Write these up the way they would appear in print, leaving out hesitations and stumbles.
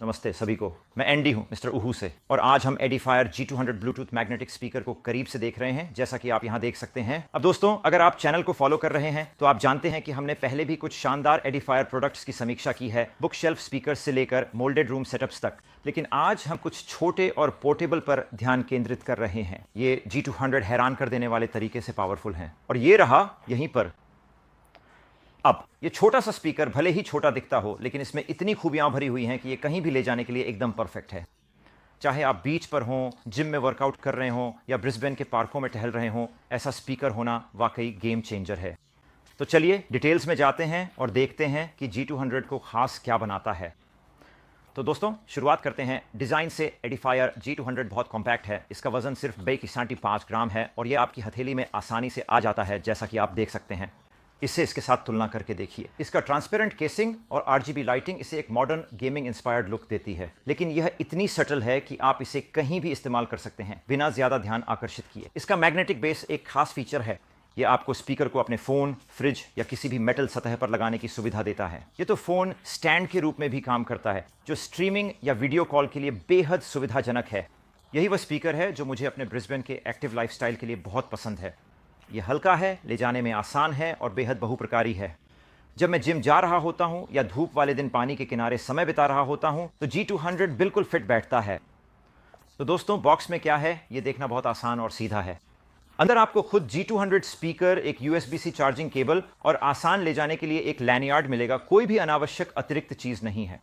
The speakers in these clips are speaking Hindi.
नमस्ते सभी को। मैं एंडी हूं मिस्टर उहू से और आज हम edifier G200 Bluetooth magnetic speaker को करीब से देख रहे हैं, जैसा कि आप यहां देख सकते हैं। अब दोस्तों, अगर आप चैनल को फॉलो कर रहे हैं तो आप जानते हैं कि हमने पहले भी कुछ शानदार एडिफायर प्रोडक्ट्स की समीक्षा की है, बुक शेल्फ स्पीकर से लेकर मोल्डेड रूम सेटअप्स तक। लेकिन आज हम कुछ छोटे और पोर्टेबल पर ध्यान केंद्रित कर रहे हैं। ये G200 हैरान कर देने वाले तरीके से पावरफुल हैं और ये रहा यहीं पर। अब ये छोटा सा स्पीकर भले ही छोटा दिखता हो, लेकिन इसमें इतनी खूबियां भरी हुई हैं कि ये कहीं भी ले जाने के लिए एकदम परफेक्ट है। चाहे आप बीच पर हों, जिम में वर्कआउट कर रहे हों या ब्रिस्बेन के पार्कों में टहल रहे हों, ऐसा स्पीकर होना वाकई गेम चेंजर है। तो चलिए डिटेल्स में जाते हैं और देखते हैं कि G200 को खास क्या बनाता है। तो दोस्तों, शुरुआत करते हैं डिज़ाइन से। एडिफायर G200 बहुत कॉम्पैक्ट है। इसका वजन सिर्फ 5 ग्राम है और यह आपकी हथेली में आसानी से आ जाता है, जैसा कि आप देख सकते हैं। इससे इसके साथ तुलना करके देखिए। इसका ट्रांसपेरेंट केसिंग और RGB लाइटिंग इसे एक मॉडर्न गेमिंग इंस्पायर्ड लुक देती है, लेकिन यह इतनी सटल है कि आप इसे कहीं भी इस्तेमाल कर सकते हैं बिना ज़्यादा ध्यान आकर्षित किए। इसका मैग्नेटिक बेस एक खास फीचर है। यह आपको स्पीकर को अपने फ़ोन, फ्रिज या किसी भी मेटल सतह पर लगाने की सुविधा देता है। ये तो फ़ोन स्टैंड के रूप में भी काम करता है, जो स्ट्रीमिंग या वीडियो कॉल के लिए बेहद सुविधाजनक है। यही वह स्पीकर है जो मुझे अपने ब्रिस्बेन के एक्टिव लाइफस्टाइल के लिए बहुत पसंद है। ये हल्का है, ले जाने में आसान है और बेहद बहुप्रकारी है। जब मैं जिम जा रहा होता हूँ या धूप वाले दिन पानी के किनारे समय बिता रहा होता हूँ तो G200 बिल्कुल फिट बैठता है। तो दोस्तों, बॉक्स में क्या है ये देखना बहुत आसान और सीधा है। अंदर आपको खुद G200 स्पीकर, एक USB-C चार्जिंग केबल और आसान ले जाने के लिए एक लैनियार्ड मिलेगा। कोई भी अनावश्यक अतिरिक्त चीज़ नहीं है,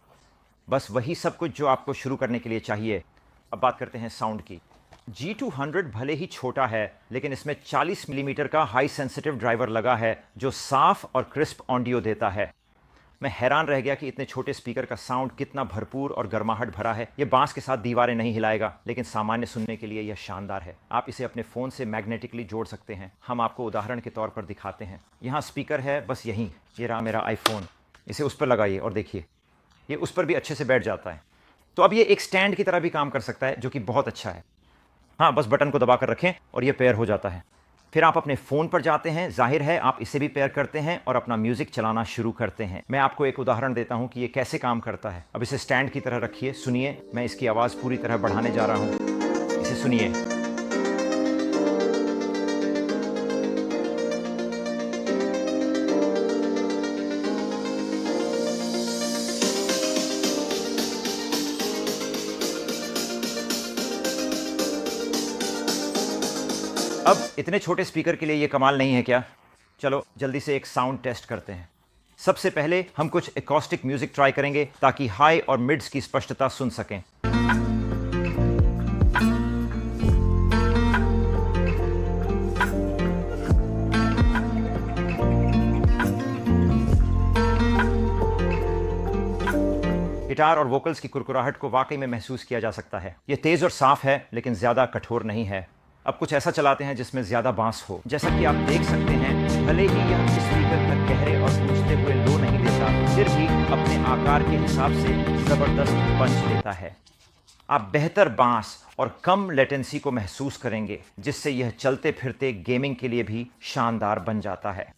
बस वही सब कुछ जो आपको शुरू करने के लिए चाहिए। अब बात करते हैं साउंड की। G200 भले ही छोटा है, लेकिन इसमें 40 मिलीमीटर का हाई सेंसिटिव ड्राइवर लगा है जो साफ और क्रिस्प ऑडियो देता है। मैं हैरान रह गया कि इतने छोटे स्पीकर का साउंड कितना भरपूर और गर्माहट भरा है। ये बांस के साथ दीवारें नहीं हिलाएगा, लेकिन सामान्य सुनने के लिए यह शानदार है। आप इसे अपने फ़ोन से मैग्नेटिकली जोड़ सकते हैं। हम आपको उदाहरण के तौर पर दिखाते हैं। यहाँ स्पीकर है, बस यहीं। ये रहा मेरा आईफोन। इसे उस पर लगाइए और देखिए, ये उस पर भी अच्छे से बैठ जाता है। तो अब ये एक स्टैंड की तरह भी काम कर सकता है, जो कि बहुत अच्छा है। हाँ, बस बटन को दबाकर रखें और ये पेयर हो जाता है। फिर आप अपने फ़ोन पर जाते हैं, जाहिर है आप इसे भी पेयर करते हैं और अपना म्यूज़िक चलाना शुरू करते हैं। मैं आपको एक उदाहरण देता हूँ कि ये कैसे काम करता है। अब इसे स्टैंड की तरह रखिए, सुनिए। मैं इसकी आवाज़ पूरी तरह बढ़ाने जा रहा हूँ, इसे सुनिए। अब इतने छोटे स्पीकर के लिए ये कमाल नहीं है क्या? चलो जल्दी से एक साउंड टेस्ट करते हैं। सबसे पहले हम कुछ एकॉस्टिक म्यूजिक ट्राई करेंगे ताकि हाई और मिड्स की स्पष्टता सुन सकें। गिटार और वोकल्स की कुरकुराहट को वाकई में महसूस किया जा सकता है। ये तेज और साफ है, लेकिन ज्यादा कठोर नहीं है। अब कुछ ऐसा चलाते हैं जिसमें ज्यादा बांस हो। जैसा कि आप देख सकते हैं, भले ही यह स्पीकर तक गहरे और गूंजते हुए लो नहीं देता, फिर भी अपने आकार के हिसाब से जबरदस्त पंच देता है। आप बेहतर बांस और कम लेटेंसी को महसूस करेंगे, जिससे यह चलते फिरते गेमिंग के लिए भी शानदार बन जाता है।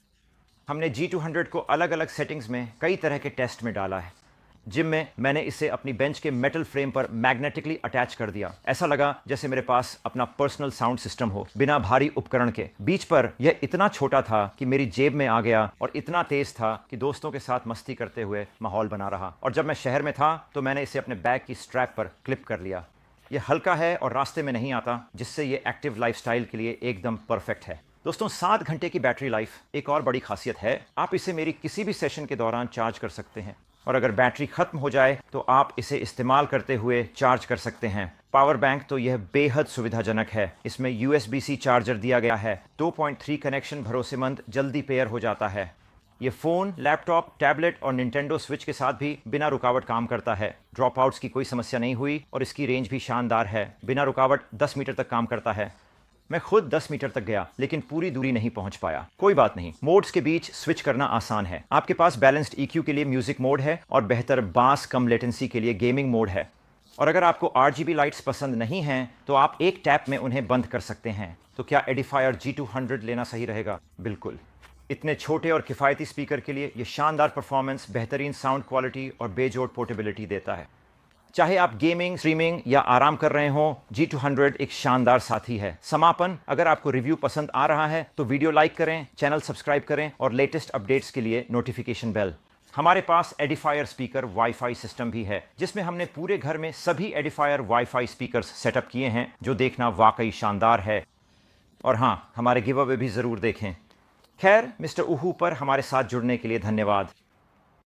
हमने G200 को अलग अलग सेटिंग्स में कई तरह के टेस्ट में डाला है। जिम में मैंने इसे अपनी बेंच के मेटल फ्रेम पर मैग्नेटिकली अटैच कर दिया। ऐसा लगा जैसे मेरे पास अपना पर्सनल साउंड सिस्टम हो, बिना भारी उपकरण के। बीच पर यह इतना छोटा था कि मेरी जेब में आ गया और इतना तेज था कि दोस्तों के साथ मस्ती करते हुए माहौल बना रहा। और जब मैं शहर में था तो मैंने इसे अपने बैग की स्ट्रैप पर क्लिप कर लिया। यह हल्का है और रास्ते में नहीं आता, जिससे ये एक्टिव लाइफस्टाइल के लिए एकदम परफेक्ट है। दोस्तों, 7 घंटे की बैटरी लाइफ एक और बड़ी खासियत है। आप इसे मेरी किसी भी सेशन के दौरान चार्ज कर सकते हैं और अगर बैटरी खत्म हो जाए तो आप इसे इस्तेमाल करते हुए चार्ज कर सकते हैं। पावर बैंक तो यह बेहद सुविधाजनक है। इसमें USB-C चार्जर दिया गया है। 2.3 कनेक्शन भरोसेमंद, जल्दी पेयर हो जाता है। ये फ़ोन, लैपटॉप, टैबलेट और निंटेंडो स्विच के साथ भी बिना रुकावट काम करता है। ड्रॉप आउट्स की कोई समस्या नहीं हुई और इसकी रेंज भी शानदार है। बिना रुकावट 10 मीटर तक काम करता है। मैं खुद 10 मीटर तक गया, लेकिन पूरी दूरी नहीं पहुंच पाया। कोई बात नहीं, मोड्स के बीच स्विच करना आसान है। आपके पास बैलेंस्ड EQ के लिए म्यूजिक मोड है और बेहतर बास कम लेटेंसी के लिए गेमिंग मोड है। और अगर आपको RGB लाइट्स पसंद नहीं हैं तो आप एक टैप में उन्हें बंद कर सकते हैं। तो क्या एडिफायर G200 लेना सही रहेगा? बिल्कुल। इतने छोटे और किफ़ायती स्पीकर के लिए ये शानदार परफॉर्मेंस, बेहतरीन साउंड क्वालिटी और बेजोड़ पोर्टेबिलिटी देता है। चाहे आप गेमिंग, स्ट्रीमिंग या आराम कर रहे हो, G200 एक शानदार साथी है। समापन, अगर आपको रिव्यू पसंद आ रहा है तो वीडियो लाइक करें, चैनल सब्सक्राइब करें और लेटेस्ट अपडेट्स के लिए नोटिफिकेशन बेल। हमारे पास एडिफायर स्पीकर वाईफाई सिस्टम भी है, जिसमें हमने पूरे घर में सभी एडिफायर वाईफाई स्पीकर्स सेटअप किए हैं, जो देखना वाकई शानदार है। और हाँ, हमारे गिव अवे भी जरूर देखें। खैर, मिस्टर उहू पर हमारे साथ जुड़ने के लिए धन्यवाद।